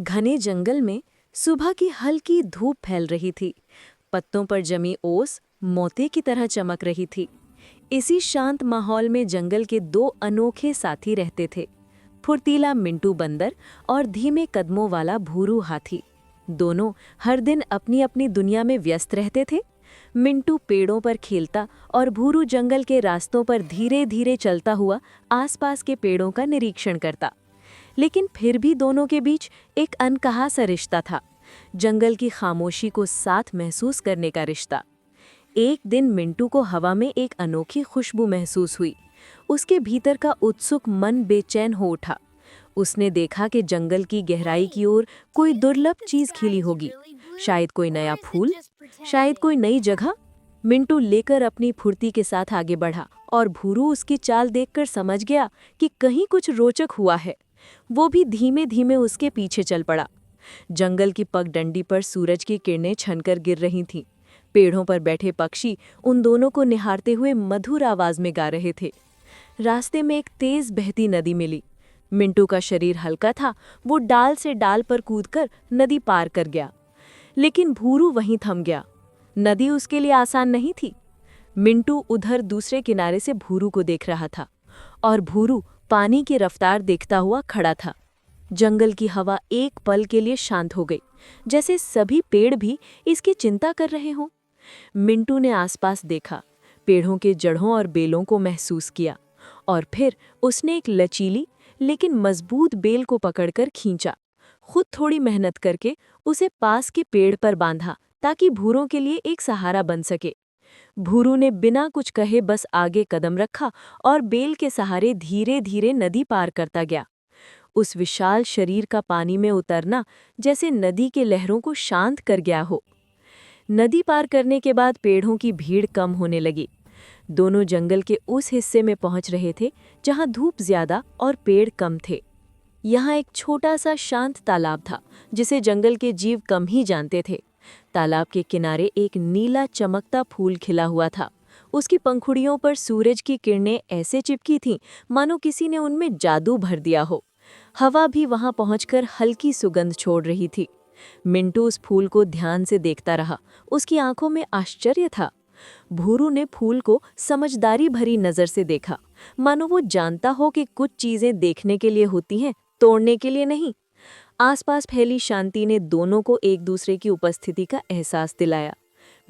घने जंगल में सुबह की हल्की धूप फैल रही थी। पत्तों पर जमी ओस मोती की तरह चमक रही थी। इसी शांत माहौल में जंगल के दो अनोखे साथी रहते थे, फुर्तीला मिंटू बंदर और धीमे कदमों वाला भूरू हाथी। दोनों हर दिन अपनी अपनी दुनिया में व्यस्त रहते थे। मिंटू पेड़ों पर खेलता और भूरू जंगल के रास्तों पर धीरे धीरे चलता हुआ आसपास के पेड़ों का निरीक्षण करता। लेकिन फिर भी दोनों के बीच एक अनकहा सा रिश्ता था, जंगल की खामोशी को साथ महसूस करने का रिश्ता। एक दिन मिंटू को हवा में एक अनोखी खुशबू महसूस हुई। उसके भीतर का उत्सुक मन बेचैन हो उठा। उसने देखा कि जंगल की गहराई की ओर कोई दुर्लभ चीज खिली होगी, शायद कोई नया फूल, शायद कोई नई जगह। मिंटू लेकर अपनी फुर्ती के साथ आगे बढ़ा और भूरू उसकी चाल देखकर समझ गया कि कहीं कुछ रोचक हुआ है। वो भी धीमे धीमे उसके पीछे चल पड़ा। जंगल की पगडंडी पर सूरज की किरणें छनकर गिर रही थीं। पेड़ों पर बैठे पक्षी उन दोनों को निहारते हुए मधुर आवाज में गा रहे थे। रास्ते में एक तेज बहती नदी मिली। मिंटू का शरीर हल्का था, वो डाल से डाल पर कूदकर नदी पार कर गया। लेकिन भूरू वहीं थम गया। नदी उसके लिए आसान नहीं थी। मिंटू उधर दूसरे किनारे से भूरू को देख रहा था और भूरू पानी की रफ्तार देखता हुआ खड़ा था। जंगल की हवा एक पल के लिए शांत हो गई, जैसे सभी पेड़ भी इसकी चिंता कर रहे हों। मिंटू ने आसपास देखा, पेड़ों के जड़ों और बेलों को महसूस किया और फिर उसने एक लचीली लेकिन मजबूत बेल को पकड़कर खींचा। खुद थोड़ी मेहनत करके उसे पास के पेड़ पर बांधा ताकि भूरों के लिए एक सहारा बन सके। भूरू ने बिना कुछ कहे बस आगे कदम रखा और बेल के सहारे धीरे धीरे नदी पार करता गया। उस विशाल शरीर का पानी में उतरना जैसे नदी के लहरों को शांत कर गया हो। नदी पार करने के बाद पेड़ों की भीड़ कम होने लगी। दोनों जंगल के उस हिस्से में पहुंच रहे थे जहां धूप ज्यादा और पेड़ कम थे। यहाँ एक छोटा सा शांत तालाब था जिसे जंगल के जीव कम ही जानते थे। तालाब के किनारे एक नीला चमकता फूल खिला हुआ था। उसकी पंखुड़ियों पर सूरज की किरणें ऐसे चिपकी थीं मानो किसी ने उनमें जादू भर दिया हो। हवा भी वहां पहुंचकर हल्की सुगंध छोड़ रही थी। मिंटू उस फूल को ध्यान से देखता रहा। उसकी आंखों में आश्चर्य था। भूरू ने फूल को समझदारी भरी नजर से देखा, मानो वो जानता हो कि कुछ चीजें देखने के लिए होती हैं, तोड़ने के लिए नहीं। आसपास फैली शांति ने दोनों को एक दूसरे की उपस्थिति का एहसास दिलाया।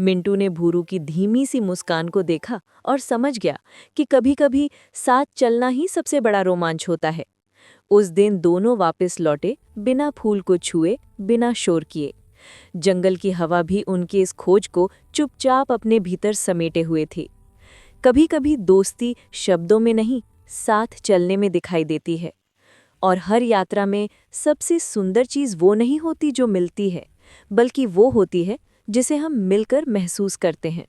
मिंटू ने भूरू की धीमी सी मुस्कान को देखा और समझ गया कि कभी-कभी साथ चलना ही सबसे बड़ा रोमांच होता है। उस दिन दोनों वापस लौटे, बिना फूल को छुए, बिना शोर किए। जंगल की हवा भी उनकी इस खोज को चुपचाप अपने भीतर समेटे हुए थी। कभी-कभी दोस्ती शब्दों में नहीं, साथ चलने में दिखाई देती है। और हर यात्रा में सबसे सुंदर चीज़ वो नहीं होती जो मिलती है, बल्कि वो होती है जिसे हम मिलकर महसूस करते हैं।